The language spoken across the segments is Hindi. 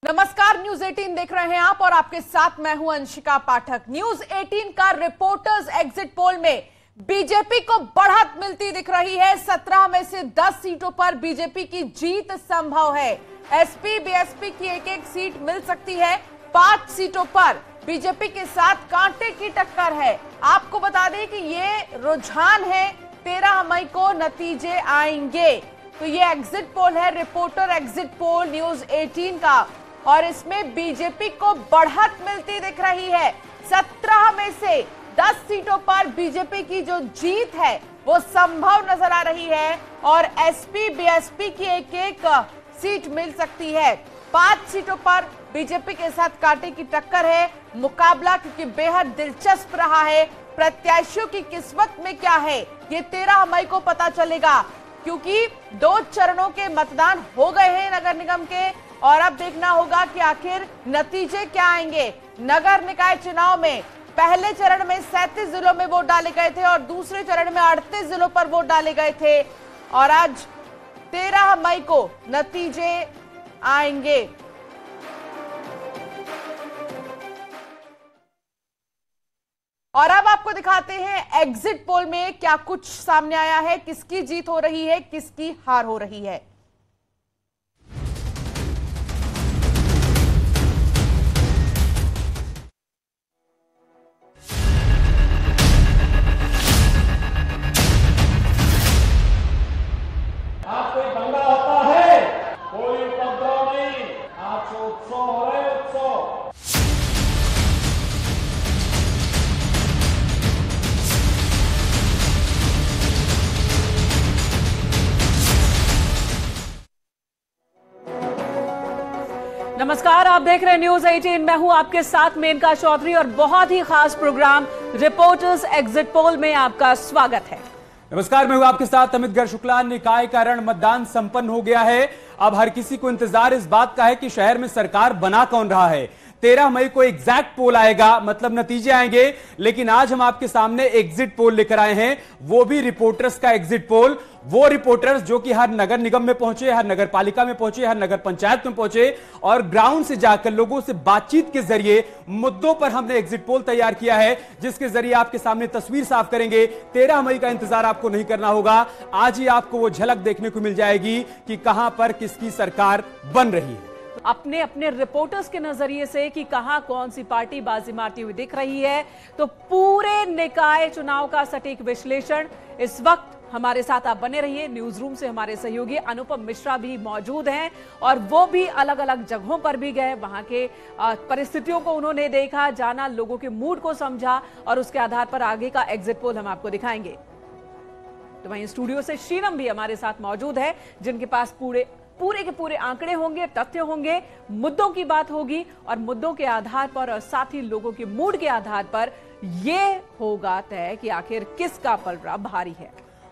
नमस्कार, न्यूज 18 देख रहे हैं आप और आपके साथ मैं हूं अंशिका पाठक। न्यूज 18 का रिपोर्टर्स एग्जिट पोल में बीजेपी को बढ़त मिलती दिख रही है। 17 में से 10 सीटों पर बीजेपी की जीत संभव है। एसपी बीएसपी की एक एक सीट मिल सकती है। 5 सीटों पर बीजेपी के साथ कांटे की टक्कर है। आपको बता दें कि ये रुझान है, 13 मई को नतीजे आएंगे। तो ये एग्जिट पोल है, रिपोर्टर एग्जिट पोल न्यूज 18 का, और इसमें बीजेपी को बढ़त मिलती दिख रही है। 17 में से 10 सीटों पर बीजेपी की जो जीत है वो संभव नजर आ रही है और एसपी बीएसपी की एक एक सीट मिल सकती है। 5 सीटों पर बीजेपी के साथ कांटे की टक्कर है। मुकाबला क्योंकि बेहद दिलचस्प रहा है। प्रत्याशियों की किस्मत में क्या है ये 13 मई को पता चलेगा, क्योंकि 2 चरणों के मतदान हो गए हैं नगर निगम के, और अब देखना होगा कि आखिर नतीजे क्या आएंगे। नगर निकाय चुनाव में पहले चरण में 37 जिलों में वोट डाले गए थे और दूसरे चरण में 38 जिलों पर वोट डाले गए थे, और आज 13 मई को नतीजे आएंगे। और अब आपको दिखाते हैं एग्जिट पोल में क्या कुछ सामने आया है, किसकी जीत हो रही है, किसकी हार हो रही है। आज कोई दंगा होता है, कोई उपद्रव नहीं, आज उत्सव हो रहे उत्सव। नमस्कार, आप देख रहे हैं न्यूज 18। मैं हूं आपके साथ मेनका चौधरी और बहुत ही खास प्रोग्राम रिपोर्टर्स एग्जिट पोल में आपका स्वागत है। नमस्कार, मैं हूं आपके साथ अमित गर शुक्ला। निकाय का रण मतदान संपन्न हो गया है। अब हर किसी को इंतजार इस बात का है कि शहर में सरकार बना कौन रहा है। 13 मई को एग्जैक्ट पोल आएगा, मतलब नतीजे आएंगे, लेकिन आज हम आपके सामने एग्जिट पोल लेकर आए हैं, वो भी रिपोर्टर्स का एग्जिट पोल। वो रिपोर्टर्स जो कि हर नगर निगम में पहुंचे, हर नगर पालिका में पहुंचे, हर नगर पंचायत में पहुंचे और ग्राउंड से जाकर लोगों से बातचीत के जरिए मुद्दों पर हमने एग्जिट पोल तैयार किया है, जिसके जरिए आपके सामने तस्वीर साफ करेंगे। 13 मई का इंतजार आपको नहीं करना होगा, आज ही आपको वो झलक देखने को मिल जाएगी कि कहां पर किसकी सरकार बन रही है। अपने अपने रिपोर्टर्स के नजरिए से कि कहां कौन सी पार्टी बाजी मारती हुई दिख रही है। तो पूरे निकाय चुनाव का सटीक विश्लेषण इस वक्त हमारे साथ आप बने रहिए। न्यूज रूम से हमारे सहयोगी अनुपम मिश्रा भी मौजूद हैं और वो भी अलग अलग जगहों पर भी गए, वहां के परिस्थितियों को उन्होंने देखा, जाना, लोगों के मूड को समझा और उसके आधार पर आगे का एग्जिट पोल हम आपको दिखाएंगे। तो वहीं स्टूडियो से शीनम भी हमारे साथ मौजूद है, जिनके पास पूरे के पूरे आंकड़े होंगे, तथ्य होंगे, मुद्दों की बात होगी और मुद्दों के आधार पर और साथ ही लोगों के मूड के आधार पर यह होगा तय कि आखिर किसका पलड़ा भारी है।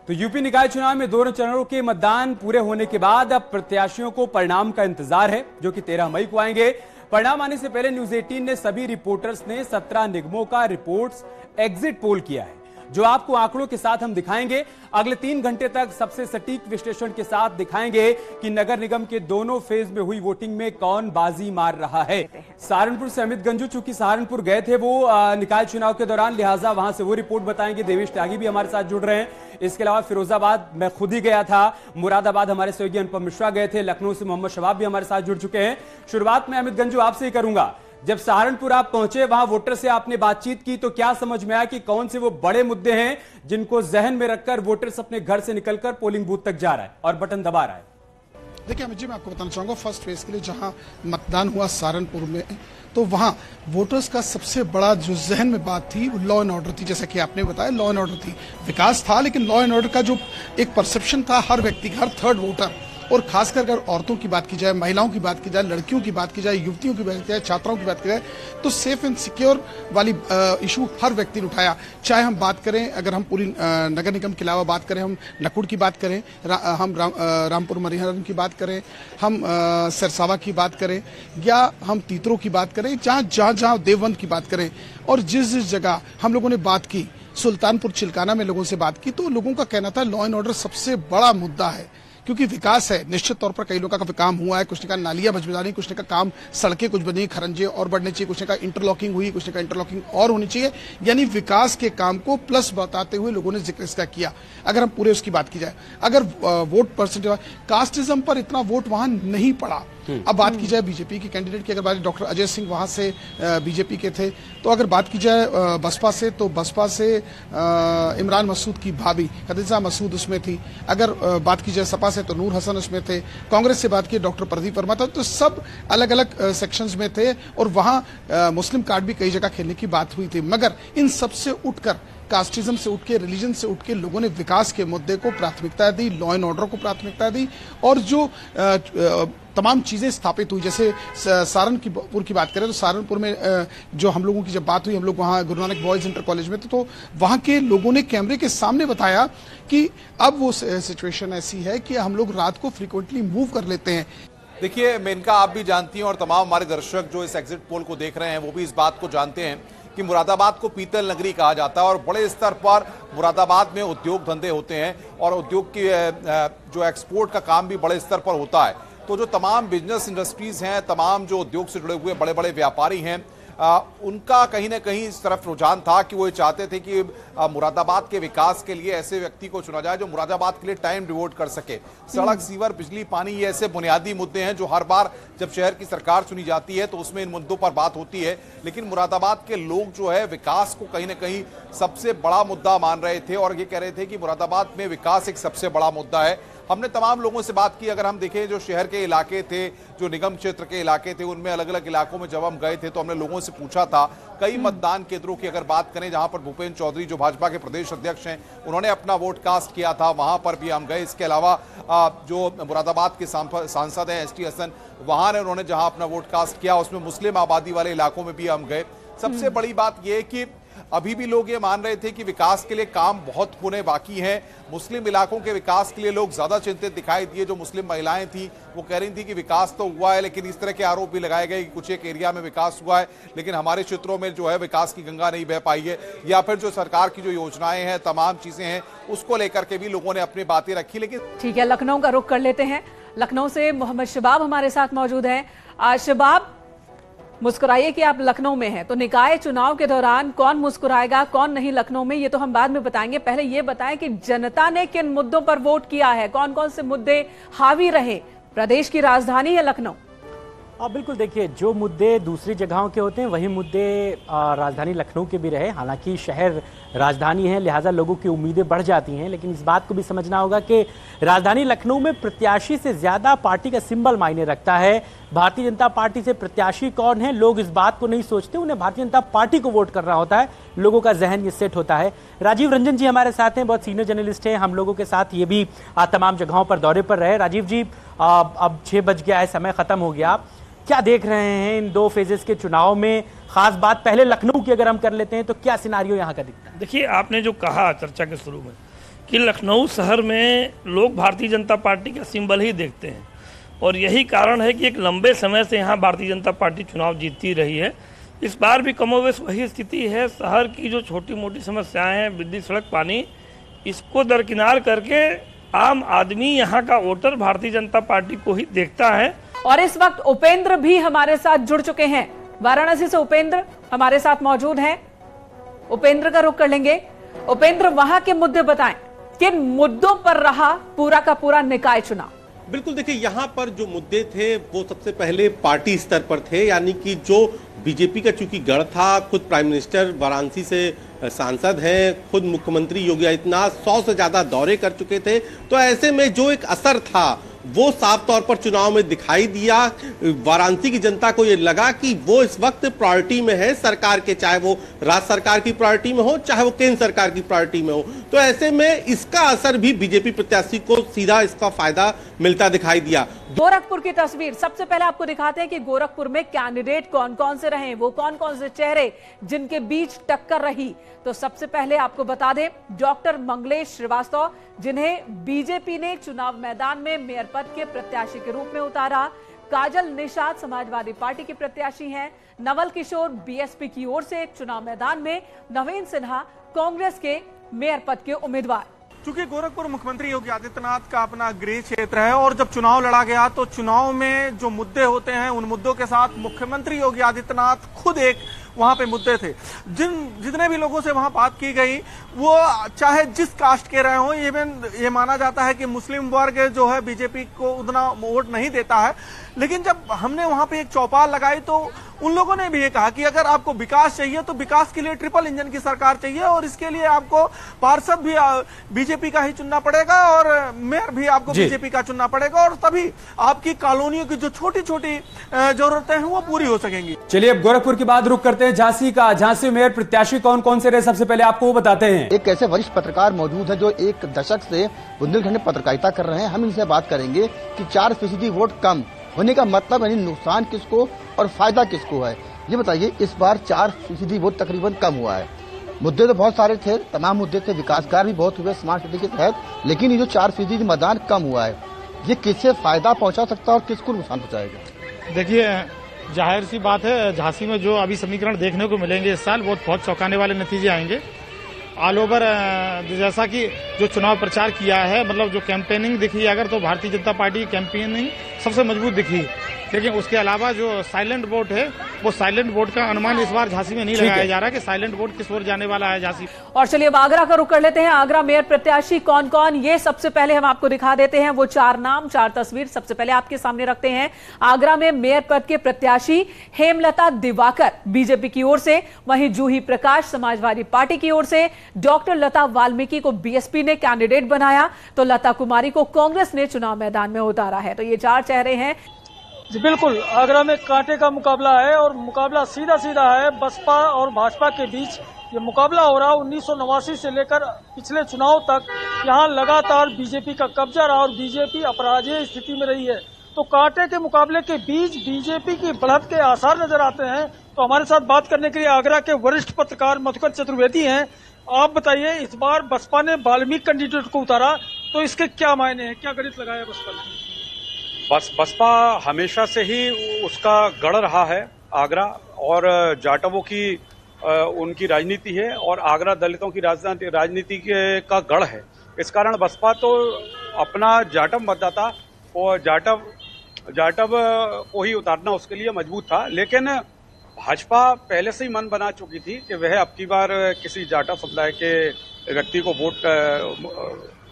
तो यूपी निकाय चुनाव में 2 चरणों के मतदान पूरे होने के बाद अब प्रत्याशियों को परिणाम का इंतजार है, जो कि 13 मई को आएंगे। परिणाम आने से पहले न्यूज 18 ने सभी रिपोर्टर्स ने 17 निगमों का रिपोर्ट्स एग्जिट पोल किया है, जो आपको आंकड़ों के साथ हम दिखाएंगे। अगले 3 घंटे तक सबसे सटीक विश्लेषण के साथ दिखाएंगे कि नगर निगम के दोनों फेज में हुई वोटिंग में कौन बाजी मार रहा है। सहारनपुर से अमित गंजू चूंकि सहारनपुर गए थे वो निकाय चुनाव के दौरान, लिहाजा वहां से वो रिपोर्ट बताएंगे। देवेश त्यागी भी हमारे साथ जुड़ रहे हैं। इसके अलावा फिरोजाबाद मैं खुद ही गया था, मुरादाबाद हमारे सहयोगी अनुपम मिश्रा गए थे, लखनऊ से मोहम्मद शबाब भी हमारे साथ जुड़ चुके हैं। शुरुआत में अमित गंजू आपसे ही करूंगा, जब सहारनपुर आप पहुंचे, वहां वोटर से आपने बातचीत की, तो क्या समझ में आया कि कौन से वो बड़े मुद्दे हैं जिनको जहन में रखकर वोटर्स अपने घर से निकलकर पोलिंग बूथ तक जा रहा है और बटन दबा रहा है? देखिए अमित जी, मैं आपको बताना चाहूंगा, फर्स्ट फेज के लिए जहां मतदान हुआ सहारनपुर में, तो वहां वोटर्स का सबसे बड़ा जो जहन में बात थी वो लॉ एंड ऑर्डर थी। जैसा कि आपने बताया, लॉ एंड ऑर्डर थी, विकास था, लेकिन लॉ एंड ऑर्डर का जो एक परसेप्शन था हर व्यक्ति, हर थर्ड वोटर, और खासकर अगर औरतों की बात की जाए, महिलाओं की बात की जाए, लड़कियों की बात की जाए, युवतियों की बात की जाए, छात्राओं की बात की जाए, तो सेफ एंड सिक्योर वाली इशू हर व्यक्ति ने उठाया। चाहे हम बात करें, अगर हम पूरी नगर निगम के अलावा बात करें, हम नकुड़ की बात करें, हम रामपुर मरिहरन की बात करें, हम सरसावा की बात करें, या हम तीतरों की बात करें, जहां देवबंद की बात करें, और जिस जगह हम लोगों ने बात की, सुल्तानपुर चिल्काना में लोगों से बात की, तो लोगों का कहना था लॉ एंड ऑर्डर सबसे बड़ा मुद्दा है, क्योंकि विकास है, निश्चित तौर पर कई लोगों का काम हुआ है, कुछ ने का नालियां भजबजानी, कुछ ने का काम सड़कें कुछ बनी, खरंजे और बढ़ने चाहिए, कुछ ने का इंटरलॉकिंग हुई, कुछ ने का इंटरलॉकिंग और होनी चाहिए, यानी विकास के काम को प्लस बताते हुए लोगों ने जिक्र इसका किया। अगर हम पूरे उसकी बात की जाए, अगर वोट परसेंटेज, कास्टिज्म पर इतना वोट वहां नहीं पड़ा। अब बात की जाए बीजेपी की कैंडिडेट की, अगर बात डॉक्टर अजय सिंह वहां से बीजेपी के थे, तो अगर बात की जाए बसपा से, तो बसपा से इमरान मसूद की भाभी खदीजा मसूद उसमें थी। अगर बात की जाए सपा से तो नूर हसन उसमें थे। कांग्रेस से बात की डॉक्टर प्रदीप वर्मा था। तो सब अलग अलग सेक्शंस में थे और वहां मुस्लिम कार्ड भी कई जगह खेलने की बात हुई थी। मगर इन सबसे उठकर, कास्टिज्म से उठ के, रिलीजन से उठ के लोगों ने विकास के मुद्दे को प्राथमिकता दी, लॉ एंड ऑर्डर को प्राथमिकता दी और जो तमाम चीजें स्थापित हुई। जैसे सहारनपुर की बात करें तो सहारनपुर में जो हम लोगों की जब बात हुई, हम लोग वहां Guru Nanak boys inter college में थे, तो वहां के लोगों ने कैमरे के सामने बताया कि अब वो सिचुएशन ऐसी है कि हम लोग रात को फ्रीक्वेंटली मूव कर लेते हैं। देखिए मेनका, आप भी जानती हैं और तमाम हमारे दर्शक जो इस एग्जिट पोल को देख रहे हैं वो भी इस बात को जानते हैं कि मुरादाबाद को पीतल नगरी कहा जाता है और बड़े स्तर पर मुरादाबाद में उद्योग धंधे होते हैं और उद्योग की जो एक्सपोर्ट का काम भी बड़े स्तर पर होता है। तो जो तमाम बिजनेस इंडस्ट्रीज हैं, तमाम जो उद्योग से जुड़े हुए बड़े बड़े व्यापारी हैं, उनका कहीं ना कहीं इस तरफ रुझान था कि वो ये चाहते थे कि मुरादाबाद के विकास के लिए ऐसे व्यक्ति को चुना जाए जो मुरादाबाद के लिए टाइम डिवोट कर सके। सड़क, सीवर, बिजली, पानी, ये ऐसे बुनियादी मुद्दे हैं जो हर बार जब शहर की सरकार चुनी जाती है तो उसमें इन मुद्दों पर बात होती है। लेकिन मुरादाबाद के लोग जो है विकास को कहीं ना कहीं सबसे बड़ा मुद्दा मान रहे थे और ये कह रहे थे कि मुरादाबाद में विकास एक सबसे बड़ा मुद्दा है। हमने तमाम लोगों से बात की। अगर हम देखें जो शहर के इलाके थे, जो निगम क्षेत्र के इलाके थे, उनमें अलग अलग इलाकों में जब हम गए थे तो हमने लोगों से पूछा था। कई मतदान केंद्रों की अगर बात करें जहां पर भूपेंद्र चौधरी जो भाजपा के प्रदेश अध्यक्ष हैं उन्होंने अपना वोट कास्ट किया था, वहां पर भी हम गए। इसके अलावा जो मुरादाबाद के सांसद हैं एसटी हसन, वहां ने उन्होंने जहां अपना वोट कास्ट किया उसमें मुस्लिम आबादी वाले इलाकों में भी हम गए। सबसे बड़ी बात यह है कि अभी भी लोग ये मान रहे थे कि विकास के लिए काम बहुत होने बाकी है। मुस्लिम इलाकों के विकास के लिए लोग ज्यादा चिंतित दिखाई दिए। जो मुस्लिम महिलाएं थी वो कह रही थी कि विकास तो हुआ है, लेकिन इस तरह के आरोप भी लगाए गए कि कुछ एक एरिया में विकास हुआ है लेकिन हमारे क्षेत्रों में जो है विकास की गंगा नहीं बह पाई है, या फिर जो सरकार की जो योजनाएं हैं, तमाम चीजें हैं, उसको लेकर के भी लोगों ने अपनी बातें रखी। लेकिन ठीक है, लखनऊ का रुख कर लेते हैं। लखनऊ से मोहम्मद शबाब हमारे साथ मौजूद हैं। शबाब, मुस्कुराइए कि आप लखनऊ में हैं, तो निकाय चुनाव के दौरान कौन मुस्कुराएगा कौन नहीं लखनऊ में, ये तो हम बाद में बताएंगे। पहले ये बताएं कि जनता ने किन मुद्दों पर वोट किया है, कौन कौन से मुद्दे हावी रहे। प्रदेश की राजधानी है लखनऊ। बिल्कुल, देखिए जो मुद्दे दूसरी जगहों के होते हैं वही मुद्दे राजधानी लखनऊ के भी रहे। हालांकि शहर राजधानी है लिहाजा लोगों की उम्मीदें बढ़ जाती हैं, लेकिन इस बात को भी समझना होगा कि राजधानी लखनऊ में प्रत्याशी से ज्यादा पार्टी का सिंबल मायने रखता है। भारतीय जनता पार्टी से प्रत्याशी कौन है लोग इस बात को नहीं सोचते, उन्हें भारतीय जनता पार्टी को वोट करना होता है, लोगों का जहन ये सेट होता है। राजीव रंजन जी हमारे साथ हैं, बहुत सीनियर जर्नलिस्ट हैं, हम लोगों के साथ ये भी तमाम जगहों पर दौरे पर रहे। राजीव जी, अब 6 बज गया है, समय खत्म हो गया, क्या देख रहे हैं इन 2 फेजेस के चुनाव में? खास बात पहले लखनऊ की अगर हम कर लेते हैं तो क्या सिनारियो यहाँ का दिखता है? देखिए, आपने जो कहा चर्चा के शुरू में कि लखनऊ शहर में लोग भारतीय जनता पार्टी का सिंबल ही देखते हैं और यही कारण है कि एक लंबे समय से यहाँ भारतीय जनता पार्टी चुनाव जीतती रही है। इस बार भी कमोवेश वही स्थिति है। शहर की जो छोटी मोटी समस्याएं हैं, बिजली, सड़क, पानी, इसको दरकिनार करके आम आदमी, यहाँ का वोटर भारतीय जनता पार्टी को ही देखता है। और इस वक्त उपेंद्र भी हमारे साथ जुड़ चुके हैं। वाराणसी से उपेंद्र हमारे साथ मौजूद हैं। उपेंद्र का रुख कर लेंगे। उपेंद्र, वहां के मुद्दे बताएं, किन मुद्दों पर रहा पूरा का पूरा निकाय चुनाव? बिल्कुल, देखिए यहाँ पर जो मुद्दे थे वो सबसे पहले पार्टी स्तर पर थे, यानी कि जो बीजेपी का चूंकि गढ़ था, खुद प्राइम मिनिस्टर वाराणसी से सांसद हैं, खुद मुख्यमंत्री योगी आदित्यनाथ 100 से ज्यादा दौरे कर चुके थे, तो ऐसे में जो एक असर था वो साफ तौर पर चुनाव में दिखाई दिया। वाराणसी की जनता को ये लगा कि वो इस वक्त प्रायोरिटी में है सरकार के, चाहे वो राज्य सरकार की प्रायोरिटी में हो चाहे वो केंद्र सरकार की प्रायोरिटी में हो। तो ऐसे में इसका असर भी बीजेपी प्रत्याशी को सीधा इसका फायदा मिलता दिखाई दिया। गोरखपुर की तस्वीर सबसे पहले आपको दिखाते हैं कि गोरखपुर में कैंडिडेट कौन कौन से रहे, वो कौन कौन से चेहरे जिनके बीच टक्कर रही। तो सबसे पहले आपको बता दें, डॉक्टर मंगलेश श्रीवास्तव, जिन्हें बीजेपी ने चुनाव मैदान में मेयर पद के प्रत्याशी के रूप में उतारा। काजल निषाद समाजवादी पार्टी के प्रत्याशी हैं। नवल किशोर बीएसपी की ओर से चुनाव मैदान में। नवीन सिन्हा कांग्रेस के मेयर पद के उम्मीदवार। चूंकि गोरखपुर मुख्यमंत्री योगी आदित्यनाथ का अपना गृह क्षेत्र है और जब चुनाव लड़ा गया तो चुनाव में जो मुद्दे होते हैं उन मुद्दों के साथ मुख्यमंत्री योगी आदित्यनाथ खुद एक वहां पे मुद्दे थे। जितने भी लोगों से वहां बात की गई वो चाहे जिस कास्ट के रहे हो, ये माना जाता है कि मुस्लिम वर्ग जो है बीजेपी को उतना वोट नहीं देता है, लेकिन जब हमने वहां पे एक चौपाल लगाई तो उन लोगों ने भी ये कहा कि अगर आपको विकास चाहिए तो विकास के लिए ट्रिपल इंजन की सरकार चाहिए और इसके लिए आपको पार्षद भी बीजेपी का ही चुनना पड़ेगा और मेयर भी आपको बीजेपी का चुनना पड़ेगा और तभी आपकी कॉलोनियों की जो छोटी छोटी जरूरतें हैं वो पूरी हो सकेंगी। चलिए अब गोरखपुर की बात रुक करते हैं झांसी का। झांसी मेयर प्रत्याशी कौन कौन से रहे, सबसे पहले आपको वो बताते हैं। एक ऐसे वरिष्ठ पत्रकार मौजूद है जो एक दशक से बुंदेलखंड में पत्रकारिता कर रहे हैं। हम इनसे बात करेंगे कि 4% वोट कम होने का मतलब यानी नुकसान किसको और फायदा किसको है। ये बताइए, इस बार 4% वोट तकरीबन कम हुआ है। मुद्दे तो बहुत सारे थे, तमाम मुद्दे थे, विकास कार्य भी बहुत हुए स्मार्ट सिटी के तहत, लेकिन ये जो 4% मतदान कम हुआ है ये किससे फायदा पहुंचा सकता है और किसको नुकसान पहुंचाएगा? देखिए, जाहिर सी बात है, झांसी में जो अभी समीकरण देखने को मिलेंगे इस साल बहुत चौंकाने वाले नतीजे आएंगे। ऑल ओवर जैसा कि जो चुनाव प्रचार किया है, मतलब जो कैंपेनिंग दिखी अगर, तो भारतीय जनता पार्टी की कैंपेनिंग सबसे मजबूत दिखी, लेकिन उसके अलावा जो साइलेंट वोट है वो साइलेंट वोट का अनुमान इस बार झांसी में नहीं लगाया जा रहा कि साइलेंट वोट किस ओर जाने वाला है झांसी। और चलिए अब आगरा का रुख कर लेते हैं। आगरा मेयर प्रत्याशी कौन कौन, ये सबसे पहले हम आपको दिखा देते हैं। वो 4 नाम 4 तस्वीर सबसे पहले आपके सामने रखते हैं। आगरा में मेयर पद के प्रत्याशी हेमलता दिवाकर बीजेपी की ओर से, वहीं जूही प्रकाश समाजवादी पार्टी की ओर से, डॉक्टर लता वाल्मीकि को बीएसपी ने कैंडिडेट बनाया तो लता कुमारी को कांग्रेस ने चुनाव मैदान में उतारा है। तो ये 4 चेहरे हैं। जी बिल्कुल, आगरा में कांटे का मुकाबला है और मुकाबला सीधा सीधा है बसपा और भाजपा के बीच। ये मुकाबला हो रहा 1989 से लेकर पिछले चुनाव तक यहाँ लगातार बीजेपी का कब्जा रहा और बीजेपी अपराजय स्थिति में रही है। तो कांटे के मुकाबले के बीच बीजेपी की बढ़त के आसार नजर आते हैं। तो हमारे साथ बात करने के लिए आगरा के वरिष्ठ पत्रकार मधुकर चतुर्वेदी हैं। आप बताइए, इस बार बसपा ने वाल्मीकि कैंडिडेट को उतारा तो इसके क्या मायने हैं, क्या गणित लगाया बसपा ने? बसपा हमेशा से ही उसका गढ़ रहा है आगरा, और जाटवों की उनकी राजनीति है और आगरा दलितों की राजनीति का गढ़ है। इस कारण बसपा तो अपना जाटव मतदाता और जाटव को ही उतारना उसके लिए मजबूत था, लेकिन भाजपा पहले से ही मन बना चुकी थी कि वह अब की बार किसी जाटव समुदाय के व्यक्ति को वोट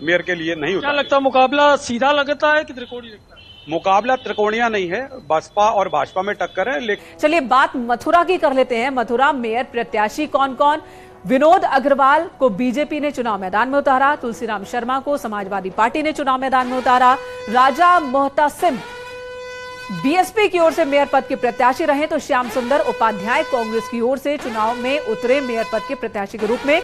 मेयर के लिए नहीं उतारेगी। क्या लगता है, मुकाबला सीधा लगता है कि त्रिकोणीय लगता है? मुकाबला त्रिकोणीय नहीं है, बसपा और भाजपा में टक्कर है। लेकिन चलिए बात मथुरा की कर लेते हैं। मथुरा मेयर प्रत्याशी कौन कौन, विनोद अग्रवाल को बीजेपी ने चुनाव मैदान में उतारा, तुलसीराम शर्मा को समाजवादी पार्टी ने चुनाव मैदान में उतारा, राजा मोहतासिम बीएसपी की ओर से मेयर पद के प्रत्याशी रहे तो श्याम सुंदर उपाध्याय कांग्रेस की ओर से चुनाव में उतरे मेयर पद के प्रत्याशी के रूप में।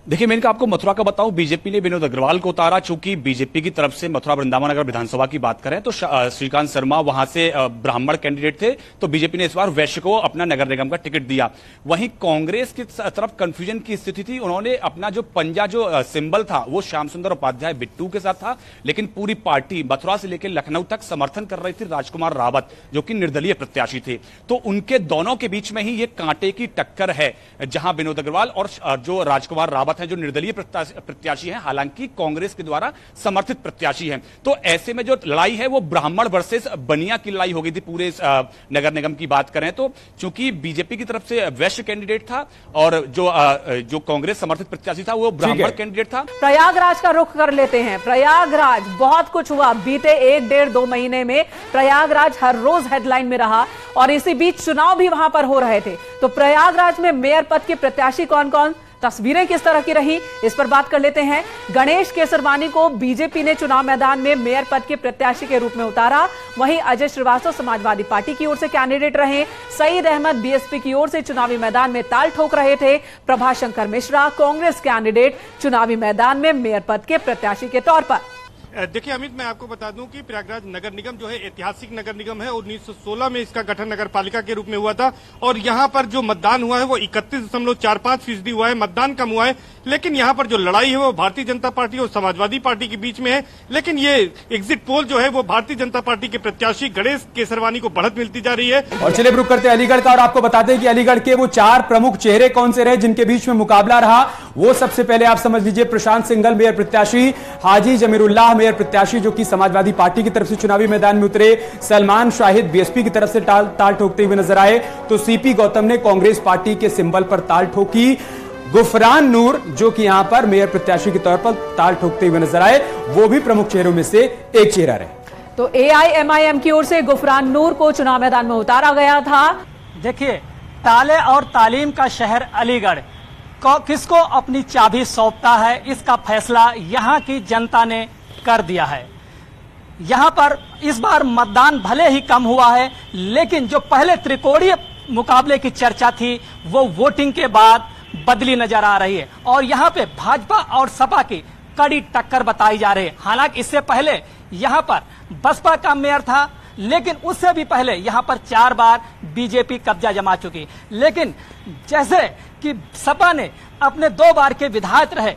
देखिए, मैं आपको मथुरा का बताऊं, बीजेपी ने विनोद अग्रवाल को उतारा। चूंकि बीजेपी की तरफ से मथुरा वृंदावन अगर विधानसभा की बात करें तो श्रीकांत शर्मा वहां से ब्राह्मण कैंडिडेट थे, तो बीजेपी ने इस बार वैश्य को अपना नगर निगम का टिकट दिया। वहीं कांग्रेस की तरफ कंफ्यूजन की स्थिति थी, उन्होंने अपना जो पंजा जो सिंबल था वो श्याम सुंदर उपाध्याय बिट्टू के साथ था, लेकिन पूरी पार्टी मथुरा से लेकर लखनऊ तक समर्थन कर रही थी राजकुमार रावत जो कि निर्दलीय प्रत्याशी थे। तो उनके दोनों के बीच में ही ये कांटे की टक्कर है, जहां विनोद अग्रवाल और जो राजकुमार रावत है जो निर्दलीय प्रत्याशी हैं, हालांकि कांग्रेस के द्वारा समर्थित प्रत्याशी हैं। तो ऐसे में जो लड़ाई है वो ब्राह्मण वर्सेस बनिया की लड़ाई हो गई थी। पूरे नगर निगम की बात करें तो चूंकि बीजेपी की तरफ से वैश्य कैंडिडेट था और जो कांग्रेस समर्थित प्रत्याशी था वो ब्राह्मण कैंडिडेट था। प्रयागराज का रुख कर लेते हैं। प्रयागराज बहुत कुछ हुआ बीते 1-1.5-2 महीने में। प्रयागराज हर रोज हेडलाइन में रहा और इसी बीच चुनाव भी वहां पर हो रहे थे। तो प्रयागराज में मेयर पद के प्रत्याशी कौन कौन, तस्वीरें किस तरह की रही, इस पर बात कर लेते हैं। गणेश केसरवानी को बीजेपी ने चुनाव मैदान में मेयर पद के प्रत्याशी के रूप में उतारा। वहीं अजय श्रीवास्तव समाजवादी पार्टी की ओर से कैंडिडेट रहे। सईद अहमद बीएसपी की ओर से चुनावी मैदान में ताल ठोक रहे थे। प्रभाशंकर मिश्रा कांग्रेस कैंडिडेट चुनावी मैदान में मेयर पद के प्रत्याशी के तौर पर। देखिए अमित, मैं आपको बता दूं कि प्रयागराज नगर निगम जो है ऐतिहासिक नगर निगम है। 1916 में इसका गठन नगर पालिका के रूप में हुआ था और यहाँ पर जो मतदान हुआ है वो 31.45% हुआ है। मतदान कम हुआ है, लेकिन यहाँ पर जो लड़ाई है वो भारतीय जनता पार्टी और समाजवादी पार्टी के बीच में है। लेकिन ये एग्जिट पोल जो है वो भारतीय जनता पार्टी के प्रत्याशी गणेश केसरवानी को बढ़त मिलती जा रही है। और चलिए रुक करते हैं अलीगढ़ का और आपको बताते हैं कि अलीगढ़ के वो 4 प्रमुख चेहरे कौन से रहे जिनके बीच में मुकाबला रहा। वो सबसे पहले आप समझ लीजिए, प्रशांत सिंघल मेयर प्रत्याशी, हाजी जमीरुल्लाह मेयर प्रत्याशी जो कि समाजवादी पार्टी की तरफ से चुनावी मैदान में उतरे, सलमान शाहिद बीएसपी की तरफ से ताल ठोकते हुए नजर आए, तो सीपी गौतम ने कांग्रेस पार्टी के सिंबल पर ताल ठोकी, गुफरान नूर जो कि यहां पर मेयर प्रत्याशी के तौर पर ताल ठोकते हुए नजर आए, वो भी प्रमुख चेहरों में से एक चेहरा रहे। तो एआईएमआईएम की ओर से गुफरान नूर को चुनाव मैदान में उतारा गया था। देखिए, ताले और तालीम का शहर अलीगढ़ किसको अपनी चाबी सौंपता है, इसका फैसला यहाँ की जनता ने कर दिया है। यहाँ पर इस बार मतदान भले ही कम हुआ है, लेकिन जो पहले त्रिकोणीय मुकाबले की चर्चा थी वो वोटिंग के बाद बदली नजर आ रही है और यहाँ पे भाजपा और सपा की कड़ी टक्कर बताई जा रही है। हालांकि इससे पहले यहाँ पर बसपा का मेयर था, लेकिन उससे भी पहले यहाँ पर 4 बार बीजेपी कब्जा जमा चुकी। लेकिन जैसे कि सपा ने अपने 2 बार के विधायक रहे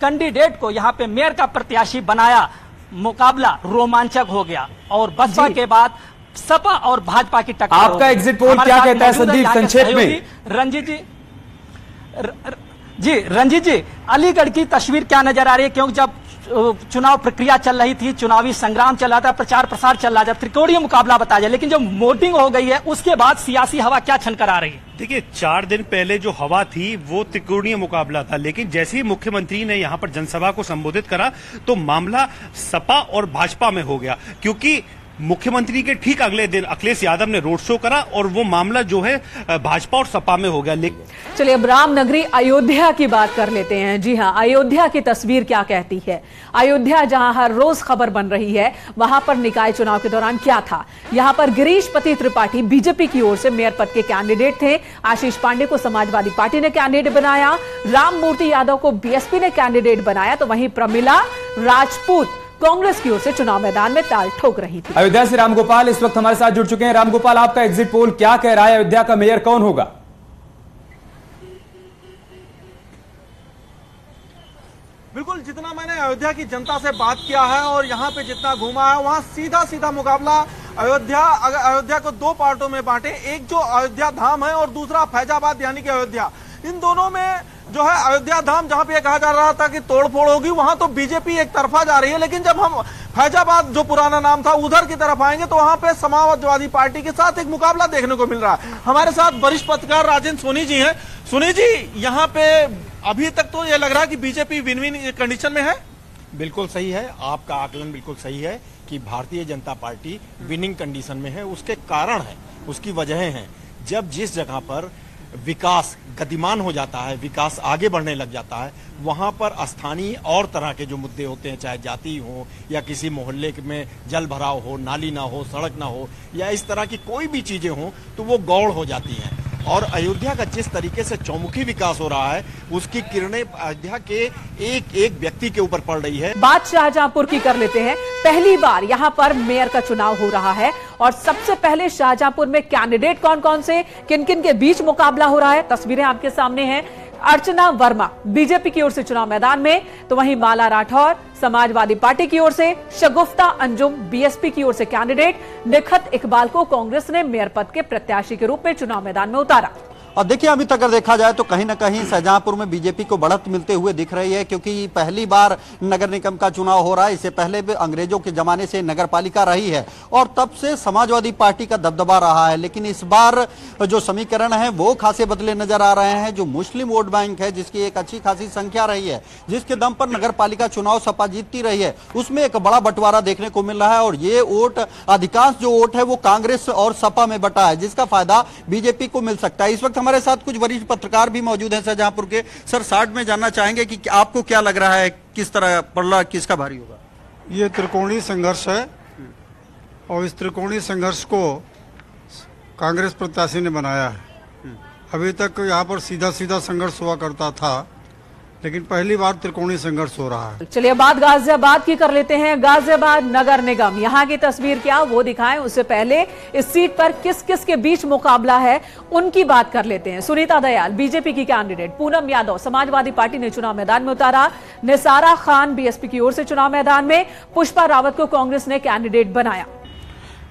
कैंडिडेट को यहाँ पे मेयर का प्रत्याशी बनाया, मुकाबला रोमांचक हो गया और बसपा के बाद सपा और भाजपा की टक्कर। आपका एग्जिट पोल क्या कहता है संदीप, संक्षेप में? रंजीत जी, अलीगढ़ की तस्वीर क्या नजर आ रही है? क्योंकि जब चुनाव प्रक्रिया चल रही थी, चुनावी संग्राम चल रहा था, प्रचार प्रसार चल रहा था, त्रिकोणीय मुकाबला बताया जाए, लेकिन जब वोटिंग हो गई है उसके बाद सियासी हवा क्या छनकर आ रही है? देखिए, 4 दिन पहले जो हवा थी वो त्रिकोणीय मुकाबला था, लेकिन जैसे ही मुख्यमंत्री ने यहाँ पर जनसभा को संबोधित करा तो मामला सपा और भाजपा में हो गया, क्योंकि मुख्यमंत्री के ठीक अगले दिन अखिलेश यादव ने रोड शो करा और वो मामला जो है भाजपा और सपा में हो गया। चलिए अब रामनगरी अयोध्या की बात कर लेते हैं। जी हां, अयोध्या की तस्वीर क्या कहती है? अयोध्या जहां हर रोज खबर बन रही है, वहां पर निकाय चुनाव के दौरान क्या था? यहां पर गिरीश पति त्रिपाठी बीजेपी की ओर से मेयर पद के कैंडिडेट थे, आशीष पांडे को समाजवादी पार्टी ने कैंडिडेट बनाया, राम मूर्ति यादव को बीएसपी ने कैंडिडेट बनाया, तो वहीं प्रमिला राजपूत कांग्रेस की ओर से चुनाव मैदान में ताल ठोक रही थी। अयोध्या से रामगोपाल इस वक्त हमारे साथ जुड़ चुके हैं। रामगोपाल, आपका एग्जिट पोल क्या कह रहा है? अयोध्या का मेयर कौन होगा? बिल्कुल, जितना मैंने अयोध्या की जनता से बात किया है और यहाँ पे जितना घूमा है, वहाँ सीधा सीधा मुकाबला अयोध्या को 2 पार्टों में बांटे, एक जो अयोध्या धाम है और दूसरा फैजाबाद यानी कि अयोध्या। इन दोनों में जो है अयोध्या धाम जहां पे कहा जा रहा था कि तोड़फोड़ होगी, वहां तो बीजेपी एक तरफा जा रही है, लेकिन जब हम फैजाबाद जो पुराना नाम था उधर की तरफ आएंगे तो वहां पे समाजवादी पार्टी के साथ एक मुकाबला देखने को मिल रहा है। हमारे साथ वरिष्ठ पत्रकार राजेंद्र सोनी जी हैं। सोनी जी, यहाँ पे अभी तक तो ये लग रहा है कि बीजेपी विन विन कंडीशन में है। बिल्कुल सही है, आपका आकलन बिल्कुल सही है कि भारतीय जनता पार्टी विनिंग कंडीशन में है। उसके कारण है, उसकी वजह है, जब जिस जगह पर विकास गतिमान हो जाता है, विकास आगे बढ़ने लग जाता है, वहां पर स्थानीय और तरह के जो मुद्दे होते हैं, चाहे जाति हो या किसी मोहल्ले में जल भराव हो, नाली ना हो, सड़क ना हो या इस तरह की कोई भी चीजें हो, तो वो गौड़ हो जाती हैं। और अयोध्या का जिस तरीके से चौमुखी विकास हो रहा है, उसकी किरणें अयोध्या के एक एक व्यक्ति के ऊपर पड़ रही है। बात शाहजहांपुर की कर लेते हैं। पहली बार यहां पर मेयर का चुनाव हो रहा है और सबसे पहले शाहजहांपुर में कैंडिडेट कौन कौन से, किन किन के बीच मुकाबला हो रहा है, तस्वीरें आपके सामने हैं। अर्चना वर्मा बीजेपी की ओर से चुनाव मैदान में, तो वहीं माला राठौर समाजवादी पार्टी की ओर से, शगुफ्ता अंजुम बीएसपी की ओर से कैंडिडेट, निखत इकबाल को कांग्रेस ने मेयर पद के प्रत्याशी के रूप में चुनाव मैदान में उतारा। और देखिए, अभी तक अगर देखा जाए तो कहीं ना कहीं शाहजहांपुर में बीजेपी को बढ़त मिलते हुए दिख रही है, क्योंकि पहली बार नगर निगम का चुनाव हो रहा है। इससे पहले भी अंग्रेजों के जमाने से नगर पालिका रही है और तब से समाजवादी पार्टी का दबदबा रहा है। लेकिन इस बार जो समीकरण है वो खासे बदले नजर आ रहे हैं। जो मुस्लिम वोट बैंक है, जिसकी एक अच्छी खासी संख्या रही है, जिसके दम पर नगर पालिका चुनाव सपा जीतती रही है, उसमें एक बड़ा बंटवारा देखने को मिल रहा है। और ये वोट, अधिकांश जो वोट है वो कांग्रेस और सपा में बटा है, जिसका फायदा बीजेपी को मिल सकता है। इस वक्त हमारे साथ कुछ वरिष्ठ पत्रकार भी मौजूद हैं शाहजहांपुर के। सर, शॉर्ट में जानना चाहेंगे कि आपको क्या लग रहा है, किस तरह पलड़ा किसका भारी होगा? ये त्रिकोणीय संघर्ष है और इस त्रिकोणीय संघर्ष को कांग्रेस प्रत्याशी ने बनाया है। अभी तक यहाँ पर सीधा सीधा संघर्ष हुआ करता था, लेकिन पहली बार त्रिकोणीय संघर्ष हो रहा है। चलिए बात गाजियाबाद की कर लेते हैं। गाजियाबाद नगर निगम, यहाँ की तस्वीर क्या वो दिखाएं, उससे पहले इस सीट पर किस किस के बीच मुकाबला है उनकी बात कर लेते हैं। सुनीता दयाल बीजेपी की कैंडिडेट, पूनम यादव समाजवादी पार्टी ने चुनाव मैदान में उतारा, निसारा खान बीएसपी की ओर से चुनाव मैदान में, पुष्पा रावत को कांग्रेस ने कैंडिडेट बनाया।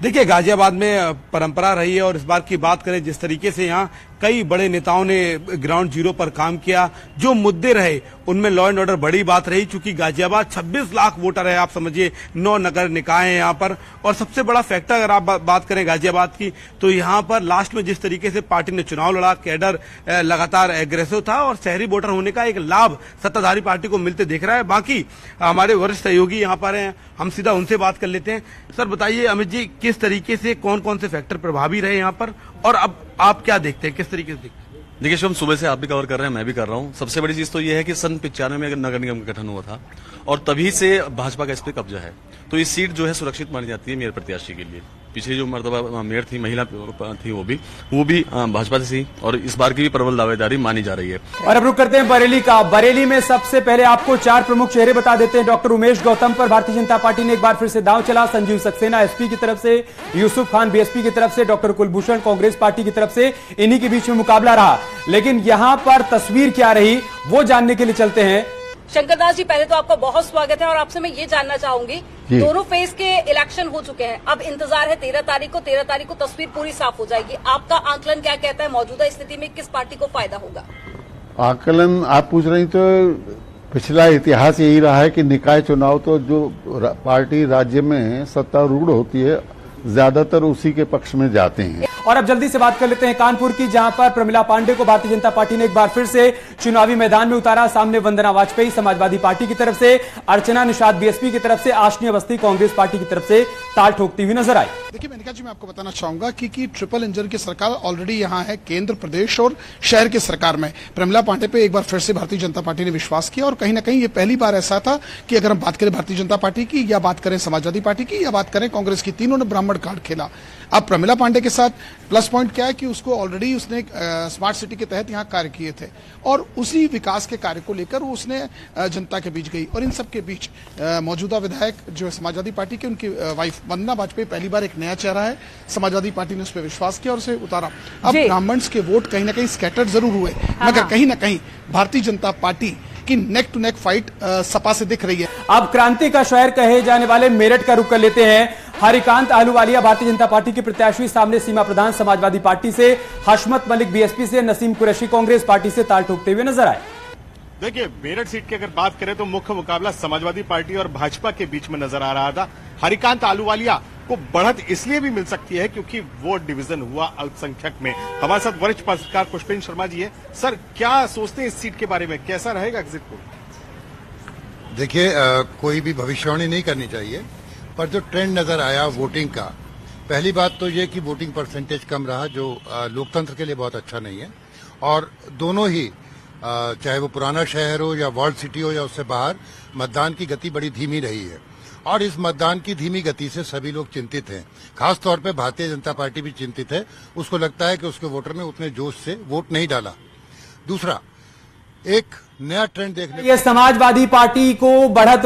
देखिए, गाजियाबाद में परंपरा रही है और इस बार की बात करें जिस तरीके से यहाँ कई बड़े नेताओं ने ग्राउंड जीरो पर काम किया, जो मुद्दे रहे उनमें लॉ एंड ऑर्डर बड़ी बात रही, क्योंकि गाजियाबाद 26 लाख वोटर है, आप समझिए 9 नगर निकाय हैं यहाँ पर। और सबसे बड़ा फैक्टर अगर आप बात करें गाजियाबाद की, तो यहाँ पर लास्ट में जिस तरीके से पार्टी ने चुनाव लड़ा, कैडर लगातार एग्रेसिव था और शहरी वोटर होने का एक लाभ सत्ताधारी पार्टी को मिलते दिख रहा है। बाकी हमारे वरिष्ठ सहयोगी यहाँ पर हैं, हम सीधा उनसे बात कर लेते हैं। सर बताइए अमित जी, किस तरीके से कौन कौन से फैक्टर प्रभावी रहे यहाँ पर, और अब आप क्या देखते हैं, किस तरीके से देखते हैं? देखिए शिवम, सुबह से आप भी कवर कर रहे हैं, मैं भी कर रहा हूं। सबसे बड़ी चीज तो ये है कि सन 95 में नगर निगम का गठन हुआ था और तभी से भाजपा का इस पे कब्जा है, तो ये सीट जो है सुरक्षित मानी जाती है मेयर प्रत्याशी के लिए। पीछे जो मर्तबा मेयर थी, महिला थी, वो भी भाजपा से थी और इस बार की भी प्रबल दावेदारी मानी जा रही है। और अब रुक करते हैं बरेली का। बरेली में सबसे पहले आपको 4 प्रमुख चेहरे बता देते हैं। डॉक्टर उमेश गौतम पर भारतीय जनता पार्टी ने एक बार फिर से दांव चला। संजीव सक्सेना एसपी की तरफ से, यूसुफ खान बीएसपी की तरफ से, डॉक्टर कुलभूषण कांग्रेस पार्टी की तरफ से, इन्हीं के बीच में मुकाबला रहा। लेकिन यहां पर तस्वीर क्या रही वो जानने के लिए चलते हैं। शंकरदास जी, पहले तो आपका बहुत स्वागत है और आपसे मैं ये जानना चाहूंगी, दोनों फेज के इलेक्शन हो चुके हैं, अब इंतजार है 13 तारीख को। 13 तारीख को तस्वीर पूरी साफ हो जाएगी। आपका आकलन क्या कहता है, मौजूदा स्थिति में किस पार्टी को फायदा होगा? आकलन आप पूछ रही तो पिछला इतिहास यही रहा है कि निकाय चुनाव तो जो पार्टी राज्य में सत्तारूढ़ होती है ज्यादातर उसी के पक्ष में जाते हैं। और अब जल्दी से बात कर लेते हैं कानपुर की, जहां पर प्रमिला पांडे को भारतीय जनता पार्टी ने एक बार फिर से चुनावी मैदान में उतारा। सामने वंदना वाजपेयी समाजवादी पार्टी की तरफ से, अर्चना निषाद बीएसपी की तरफ से, आशनी अवस्थी कांग्रेस पार्टी की तरफ से ताल ठोकती हुई नजर आई। देखिए मेनका जी, मैं आपको बताना चाहूंगा कि ट्रिपल इंजन की सरकार ऑलरेडी यहाँ है, केंद्र, प्रदेश और शहर की सरकार में। प्रमिला पांडे पे एक बार फिर से भारतीय जनता पार्टी ने विश्वास किया और कहीं ना कहीं ये पहली बार ऐसा था कि अगर हम बात करें भारतीय जनता पार्टी की, या बात करें समाजवादी पार्टी की, या बात करें कांग्रेस की, तीनों ने ब्राह्मण कार्ड खेला। अब प्रमिला पांडे के साथ प्लस पॉइंट क्या है कि उसको ऑलरेडी उसने स्मार्ट सिटी के तहत यहाँ कार्य किए थे और उसी विकास के कार्य को लेकर वो उसने जनता के बीच गई। और इन सब के बीच मौजूदा विधायक जो है समाजवादी पार्टी के, उनकी वाइफ वंदना वाजपेयी पहली बार एक नया चेहरा है, समाजवादी पार्टी ने उस पर विश्वास किया और उसे उतारा। अब ब्राह्मण्स के वोट कहीं ना कहीं स्कैटर्ड जरूर हुए, मगर कहीं ना कहीं भारतीय जनता पार्टी की neck to neck fight Sapa से दिख रही है। अब क्रांति का शहर कहे जाने वाले मेरठ का रुख कर लेते हैं। हरिकांत आहलूवालिया भारतीय जनता पार्टी के प्रत्याशी, सामने सीमा प्रधान समाजवादी पार्टी से, हशमत मलिक बीएसपी से, नसीम कुरैशी कांग्रेस पार्टी से ताल ठोकते हुए नजर आए। देखिए, मेरठ सीट की अगर बात करें तो मुख्य मुकाबला समाजवादी पार्टी और भाजपा के बीच में नजर आ रहा था। हरिकांत आहलूवालिया को बढ़त इसलिए भी मिल सकती है क्योंकि वोट डिवीजन हुआ अल्पसंख्यक में। हमारे साथ वरिष्ठ पत्रकार पुष्पेंद्र शर्मा जी है। सर, क्या सोचते हैं इस सीट के बारे में, कैसा रहेगा एग्जिट पोल? देखिए, कोई भी भविष्यवाणी नहीं करनी चाहिए, पर जो ट्रेंड नजर आया वोटिंग का, पहली बात तो ये कि वोटिंग परसेंटेज कम रहा, जो लोकतंत्र के लिए बहुत अच्छा नहीं है। और दोनों ही, चाहे वो पुराना शहर हो या वर्ल्ड सिटी हो या उससे बाहर, मतदान की गति बड़ी धीमी रही है और इस मतदान की धीमी गति से सभी लोग चिंतित हैं। खास तौर पे भारतीय जनता पार्टी भी चिंतित है। उसको लगता है कि उसके वोटर ने उतने जोश से वोट नहीं डाला। दूसरा, एक नया ट्रेंड देखने, ये समाजवादी पार्टी को बढ़त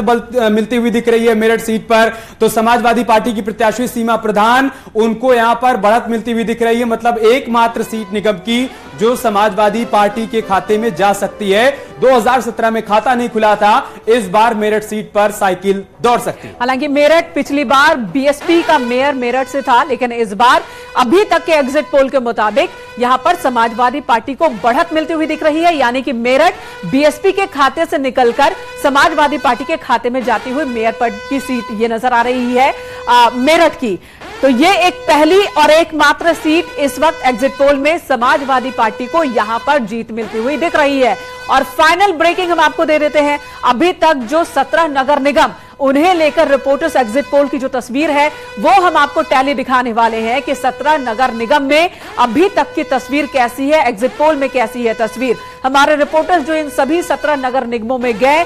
मिलती हुई दिख रही है मेरठ सीट पर। तो समाजवादी पार्टी की प्रत्याशी सीमा प्रधान, उनको यहां पर बढ़त मिलती हुई दिख रही है। मतलब एकमात्र सीट निगम की जो समाजवादी पार्टी के खाते में जा सकती है। 2017 में खाता नहीं खुला था, इस बार मेरठ सीट पर साइकिल दौड़ सकती है। हालांकि मेरठ पिछली बार बीएसपी का मेयर मेरठ से था, लेकिन इस बार अभी तक के एग्जिट पोल के मुताबिक यहां पर समाजवादी पार्टी को बढ़त मिलती हुई दिख रही है, यानी कि मेरठ बीएसपी के खाते से निकलकर समाजवादी पार्टी के खाते में जाती हुई मेयर पद की सीट ये नजर आ रही है मेरठ की। तो ये एक पहली और एकमात्र सीट इस वक्त एग्जिट पोल में समाजवादी पार्टी को यहां पर जीत मिलती हुई दिख रही है। और फाइनल ब्रेकिंग हम आपको दे देते हैं, अभी तक जो 17 नगर निगम, उन्हें लेकर रिपोर्टर्स एग्जिट पोल की जो तस्वीर है वो हम आपको टैली दिखाने वाले हैं कि 17 नगर निगम में अभी तक की तस्वीर कैसी है, एग्जिट पोल में कैसी है तस्वीर। हमारे रिपोर्टर्स जो इन सभी 17 नगर निगमों में गए,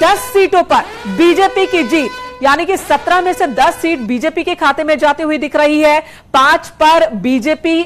10 सीटों पर बीजेपी की जीत, यानी कि 17 में से 10 सीट बीजेपी के खाते में जाती हुई दिख रही है। 5 पर बीजेपी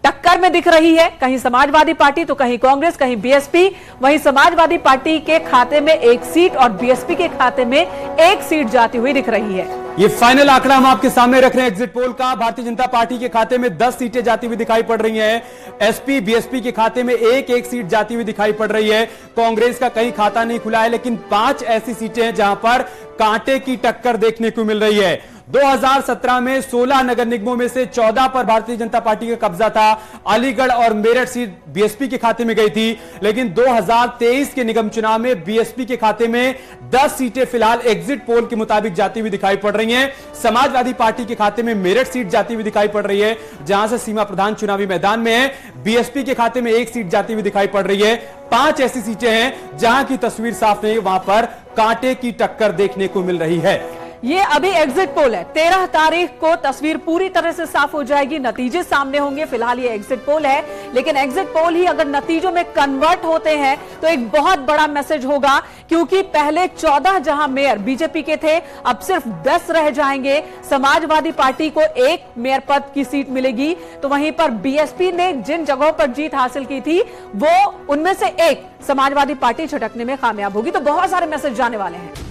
टक्कर में दिख रही है, कहीं समाजवादी पार्टी तो कहीं कांग्रेस, कहीं बीएसपी। वहीं समाजवादी पार्टी के खाते में 1 सीट और बीएसपी के खाते में 1 सीट जाती हुई दिख रही है। ये फाइनल आंकड़ा हम आपके सामने रख रहे हैं एग्जिट पोल का। भारतीय जनता पार्टी के खाते में 10 सीटें जाती हुई दिखाई पड़ रही हैं। एसपी बीएसपी के खाते में 1-1 सीट जाती हुई दिखाई पड़ रही है। कांग्रेस का कहीं खाता नहीं खुला है, लेकिन 5 ऐसी सीटें हैं जहां पर कांटे की टक्कर देखने को मिल रही है। 2017 में 16 नगर निगमों में से 14 पर भारतीय जनता पार्टी का कब्जा था। अलीगढ़ और मेरठ सीट बीएसपी के खाते में गई थी, लेकिन 2023 के निगम चुनाव में बीएसपी के खाते में 10 सीटें फिलहाल एग्जिट पोल के मुताबिक जाती हुई दिखाई पड़ रही हैं। समाजवादी पार्टी के खाते में मेरठ सीट जाती हुई दिखाई पड़ रही है, जहां से सीमा प्रधान चुनावी मैदान में है। बीएसपी के खाते में 1 सीट जाती हुई दिखाई पड़ रही है। 5 ऐसी सीटें हैं जहां की तस्वीर साफ नहीं, वहां पर कांटे की टक्कर देखने को मिल रही है। ये अभी एग्जिट पोल है, 13 तारीख को तस्वीर पूरी तरह से साफ हो जाएगी, नतीजे सामने होंगे। फिलहाल ये एग्जिट पोल है, लेकिन एग्जिट पोल ही अगर नतीजों में कन्वर्ट होते हैं तो एक बहुत बड़ा मैसेज होगा, क्योंकि पहले 14 जहां मेयर बीजेपी के थे, अब सिर्फ 10 रह जाएंगे। समाजवादी पार्टी को 1 मेयर पद की सीट मिलेगी, तो वहीं पर बीएसपी ने जिन जगहों पर जीत हासिल की थी वो उनमें से 1 समाजवादी पार्टी झटकने में कामयाब होगी। तो बहुत सारे मैसेज जाने वाले हैं।